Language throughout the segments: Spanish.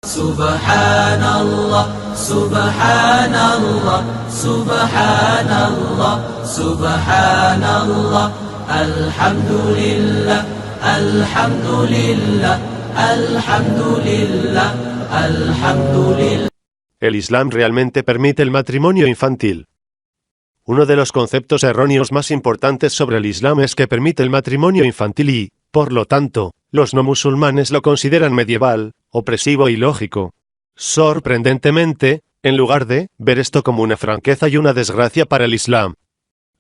Subhanallah, Subhanallah, Subhanallah, Subhanallah, Alhamdulillah, Alhamdulillah, Alhamdulillah, Alhamdulillah. El Islam realmente permite el matrimonio infantil. Uno de los conceptos erróneos más importantes sobre el Islam es que permite el matrimonio infantil y, por lo tanto, los no musulmanes lo consideran medieval, opresivo e ilógico. Sorprendentemente, en lugar de ver esto como una franqueza y una desgracia para el Islam,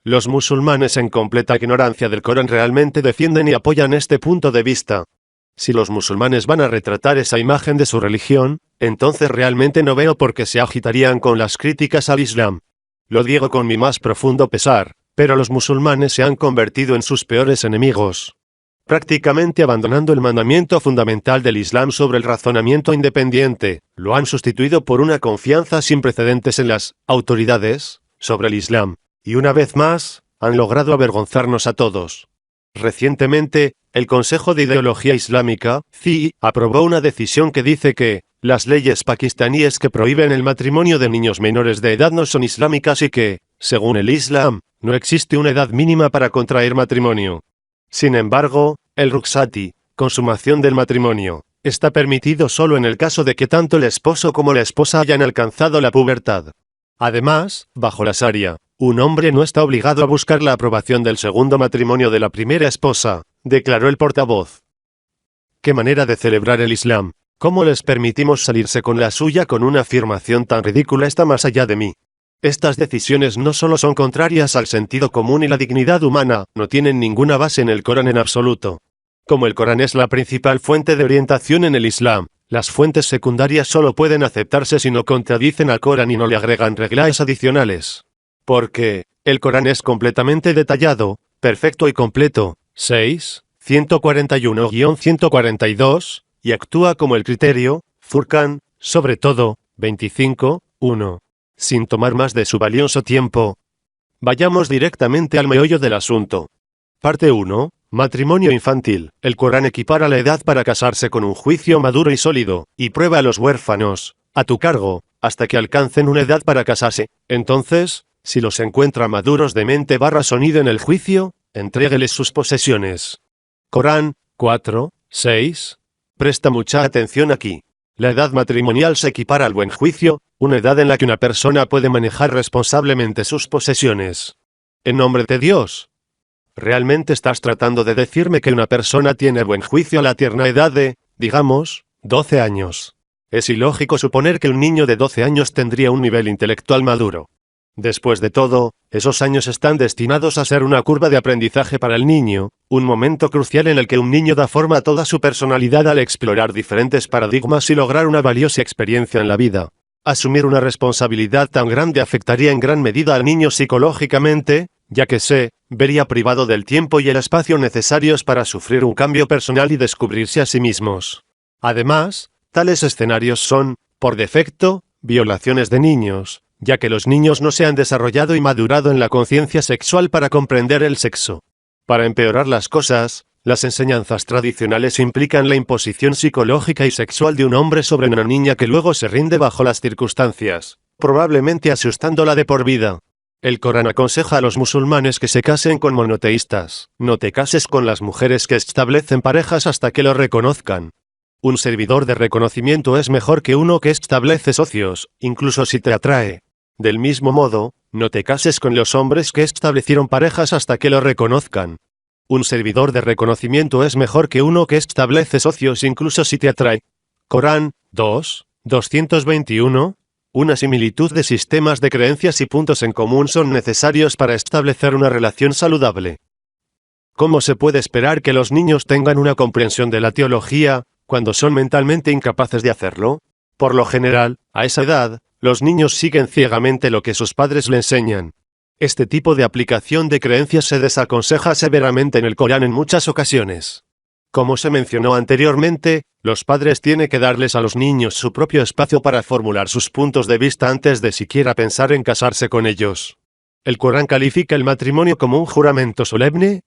los musulmanes en completa ignorancia del Corán realmente defienden y apoyan este punto de vista. Si los musulmanes van a retratar esa imagen de su religión, entonces realmente no veo por qué se agitarían con las críticas al Islam. Lo digo con mi más profundo pesar, pero los musulmanes se han convertido en sus peores enemigos, prácticamente abandonando el mandamiento fundamental del Islam sobre el razonamiento independiente, lo han sustituido por una confianza sin precedentes en las autoridades sobre el Islam, y una vez más, han logrado avergonzarnos a todos. Recientemente, el Consejo de Ideología Islámica, CII, aprobó una decisión que dice que las leyes pakistaníes que prohíben el matrimonio de niños menores de edad no son islámicas y que, según el Islam, no existe una edad mínima para contraer matrimonio. Sin embargo, el rukhsati, consumación del matrimonio, está permitido solo en el caso de que tanto el esposo como la esposa hayan alcanzado la pubertad. Además, bajo la Sharia, un hombre no está obligado a buscar la aprobación del segundo matrimonio de la primera esposa, declaró el portavoz. ¿Qué manera de celebrar el Islam? ¿Cómo les permitimos salirse con la suya con una afirmación tan ridícula? Está más allá de mí. Estas decisiones no solo son contrarias al sentido común y la dignidad humana, no tienen ninguna base en el Corán en absoluto. Como el Corán es la principal fuente de orientación en el Islam, las fuentes secundarias solo pueden aceptarse si no contradicen al Corán y no le agregan reglas adicionales. Porque el Corán es completamente detallado, perfecto y completo, 6, 141-142, y actúa como el criterio, Furqán, sobre todo, 25, 1. Sin tomar más de su valioso tiempo, vayamos directamente al meollo del asunto. Parte 1. Matrimonio infantil. El Corán equipara la edad para casarse con un juicio maduro y sólido, y prueba a los huérfanos, a tu cargo, hasta que alcancen una edad para casarse. Entonces, si los encuentra maduros de mente / sonido en el juicio, entrégueles sus posesiones. Corán, 4, 6. Presta mucha atención aquí. La edad matrimonial se equipara al buen juicio, una edad en la que una persona puede manejar responsablemente sus posesiones. En nombre de Dios, ¿realmente estás tratando de decirme que una persona tiene buen juicio a la tierna edad de, digamos, 12 años? Es ilógico suponer que un niño de 12 años tendría un nivel intelectual maduro. Después de todo, esos años están destinados a ser una curva de aprendizaje para el niño, un momento crucial en el que un niño da forma a toda su personalidad al explorar diferentes paradigmas y lograr una valiosa experiencia en la vida. Asumir una responsabilidad tan grande afectaría en gran medida al niño psicológicamente, ya que se vería privado del tiempo y el espacio necesarios para sufrir un cambio personal y descubrirse a sí mismos. Además, tales escenarios son, por defecto, violaciones de niños, ya que los niños no se han desarrollado y madurado en la conciencia sexual para comprender el sexo. Para empeorar las cosas, las enseñanzas tradicionales implican la imposición psicológica y sexual de un hombre sobre una niña que luego se rinde bajo las circunstancias, probablemente asustándola de por vida. El Corán aconseja a los musulmanes que se casen con monoteístas. No te cases con las mujeres que establecen parejas hasta que lo reconozcan. Un servidor de reconocimiento es mejor que uno que establece socios, incluso si te atrae. Del mismo modo, no te cases con los hombres que establecieron parejas hasta que lo reconozcan. Un servidor de reconocimiento es mejor que uno que establece socios incluso si te atrae. Corán, 2, 221. Una similitud de sistemas de creencias y puntos en común son necesarios para establecer una relación saludable. ¿Cómo se puede esperar que los niños tengan una comprensión de la teología, cuando son mentalmente incapaces de hacerlo? Por lo general, a esa edad, los niños siguen ciegamente lo que sus padres le enseñan. Este tipo de aplicación de creencias se desaconseja severamente en el Corán en muchas ocasiones. Como se mencionó anteriormente, los padres tienen que darles a los niños su propio espacio para formular sus puntos de vista antes de siquiera pensar en casarse con ellos. El Corán califica el matrimonio como un juramento solemne,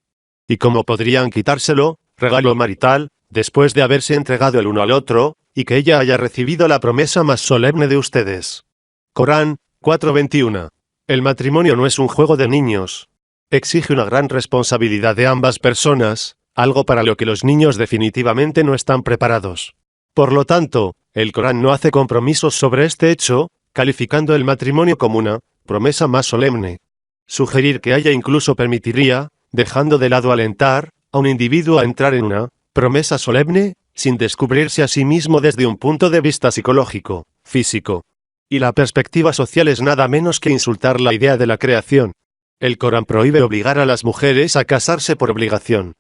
y como podrían quitárselo, regalo marital, después de haberse entregado el uno al otro, y que ella haya recibido la promesa más solemne de ustedes. Corán 4:21. El matrimonio no es un juego de niños. Exige una gran responsabilidad de ambas personas, algo para lo que los niños definitivamente no están preparados. Por lo tanto, el Corán no hace compromisos sobre este hecho, calificando el matrimonio como una promesa más solemne. Sugerir que haya incluso permitiría, dejando de lado alentar a un individuo a entrar en una promesa solemne, sin descubrirse a sí mismo desde un punto de vista psicológico, físico. Y la perspectiva social es nada menos que insultar la idea de la creación. El Corán prohíbe obligar a las mujeres a casarse por obligación.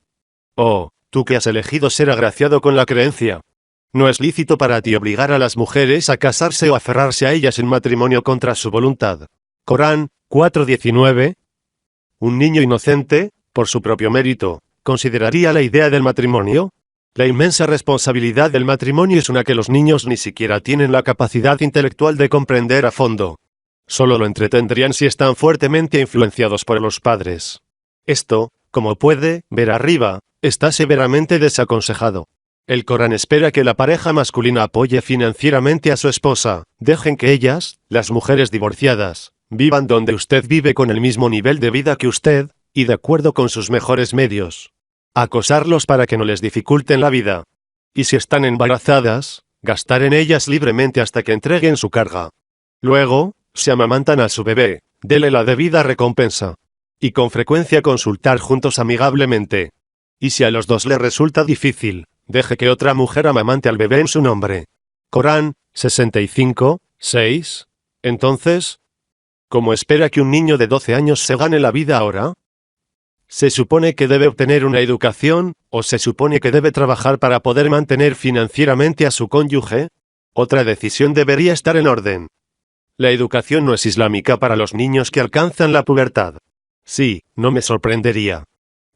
Oh, tú que has elegido ser agraciado con la creencia. No es lícito para ti obligar a las mujeres a casarse o aferrarse a ellas en matrimonio contra su voluntad. Corán 4:19. Un niño inocente, por su propio mérito, ¿consideraría la idea del matrimonio? La inmensa responsabilidad del matrimonio es una que los niños ni siquiera tienen la capacidad intelectual de comprender a fondo. Solo lo entretendrían si están fuertemente influenciados por los padres. Esto, como puede ver arriba, está severamente desaconsejado. El Corán espera que la pareja masculina apoye financieramente a su esposa, dejen que ellas, las mujeres divorciadas, vivan donde usted vive con el mismo nivel de vida que usted, y de acuerdo con sus mejores medios. Acosarlos para que no les dificulten la vida. Y si están embarazadas, gastar en ellas libremente hasta que entreguen su carga. Luego, si amamantan a su bebé, dele la debida recompensa. Y con frecuencia consultar juntos amigablemente. Y si a los dos les resulta difícil, deje que otra mujer amamante al bebé en su nombre. Corán 65:6. Entonces, ¿cómo espera que un niño de 12 años se gane la vida ahora? ¿Se supone que debe obtener una educación, o se supone que debe trabajar para poder mantener financieramente a su cónyuge? Otra decisión debería estar en orden. La educación no es islámica para los niños que alcanzan la pubertad. Sí, no me sorprendería.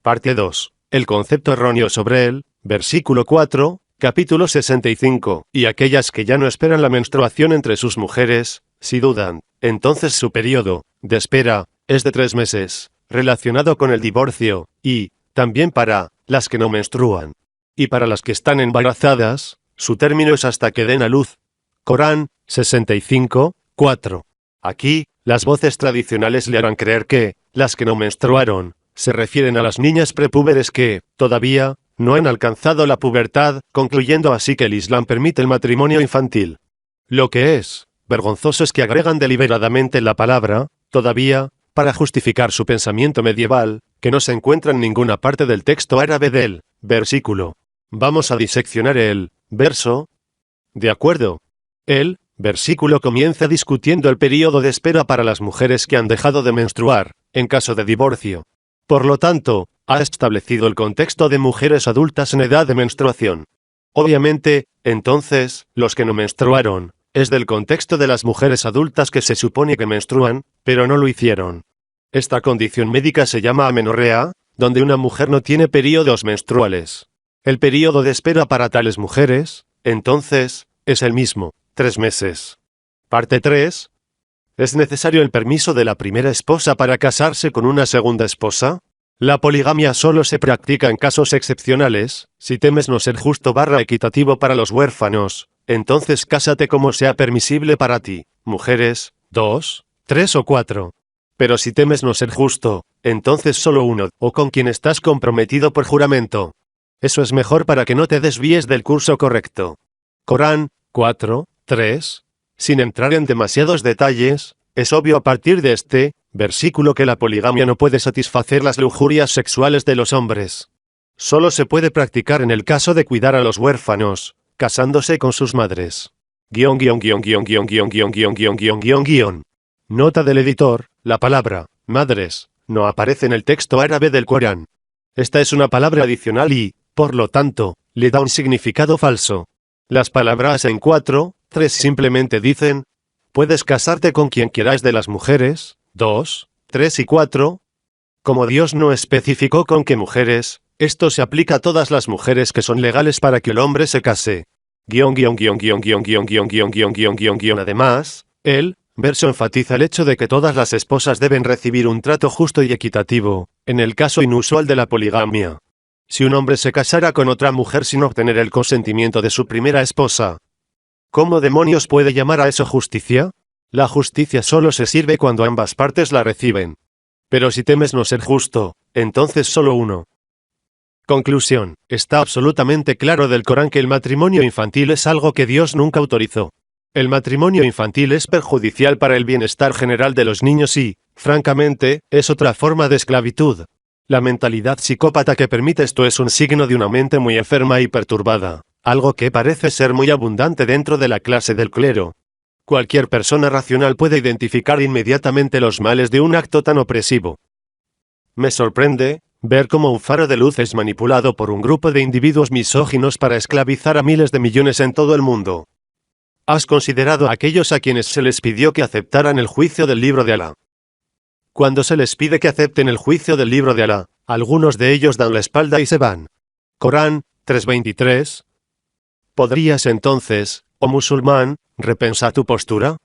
Parte 2. El concepto erróneo sobre él, versículo 4, capítulo 65. Y aquellas que ya no esperan la menstruación entre sus mujeres, si dudan, entonces su periodo de espera es de 3 meses. Relacionado con el divorcio, y, también para, las que no menstruan. Y para las que están embarazadas, su término es hasta que den a luz. Corán 65:4. Aquí, las voces tradicionales le harán creer que, las que no menstruaron, se refieren a las niñas prepúberes que, todavía, no han alcanzado la pubertad, concluyendo así que el Islam permite el matrimonio infantil. Lo que es vergonzoso es que agregan deliberadamente la palabra, todavía, para justificar su pensamiento medieval, que no se encuentra en ninguna parte del texto árabe del versículo. Vamos a diseccionar el verso. De acuerdo. El versículo comienza discutiendo el período de espera para las mujeres que han dejado de menstruar, en caso de divorcio. Por lo tanto, ha establecido el contexto de mujeres adultas en edad de menstruación. Obviamente, entonces, los que no menstruaron, es del contexto de las mujeres adultas que se supone que menstruan, pero no lo hicieron. Esta condición médica se llama amenorrea, donde una mujer no tiene períodos menstruales. El período de espera para tales mujeres, entonces, es el mismo, 3 meses. Parte 3. ¿Es necesario el permiso de la primera esposa para casarse con una segunda esposa? La poligamia solo se practica en casos excepcionales. Si temes no ser justo / equitativo para los huérfanos, entonces cásate como sea permisible para ti, mujeres, 2, 3 o 4. Pero si temes no ser justo, entonces solo uno, o con quien estás comprometido por juramento. Eso es mejor para que no te desvíes del curso correcto. Corán 4:3. Sin entrar en demasiados detalles, es obvio a partir de este versículo que la poligamia no puede satisfacer las lujurias sexuales de los hombres. Solo se puede practicar en el caso de cuidar a los huérfanos, casándose con sus madres. Nota del editor, la palabra madres no aparece en el texto árabe del Corán. Esta es una palabra adicional y, por lo tanto, le da un significado falso. Las palabras en 4:3 simplemente dicen, puedes casarte con quien quieras de las mujeres, 2, 3 y 4. Como Dios no especificó con qué mujeres, esto se aplica a todas las mujeres que son legales para que el hombre se case. Además, el verso enfatiza el hecho de que todas las esposas deben recibir un trato justo y equitativo, en el caso inusual de la poligamia. Si un hombre se casara con otra mujer sin obtener el consentimiento de su primera esposa, ¿cómo demonios puede llamar a eso justicia? La justicia solo se sirve cuando ambas partes la reciben. Pero si temes no ser justo, entonces solo uno. Conclusión. Está absolutamente claro del Corán que el matrimonio infantil es algo que Dios nunca autorizó. El matrimonio infantil es perjudicial para el bienestar general de los niños y, francamente, es otra forma de esclavitud. La mentalidad psicópata que permite esto es un signo de una mente muy enferma y perturbada, algo que parece ser muy abundante dentro de la clase del clero. Cualquier persona racional puede identificar inmediatamente los males de un acto tan opresivo. Me sorprende ver cómo un faro de luz es manipulado por un grupo de individuos misóginos para esclavizar a miles de millones en todo el mundo. ¿Has considerado a aquellos a quienes se les pidió que aceptaran el juicio del libro de Alá? Cuando se les pide que acepten el juicio del libro de Alá, algunos de ellos dan la espalda y se van. Corán 3:23. ¿Podrías entonces, oh musulmán, repensar tu postura?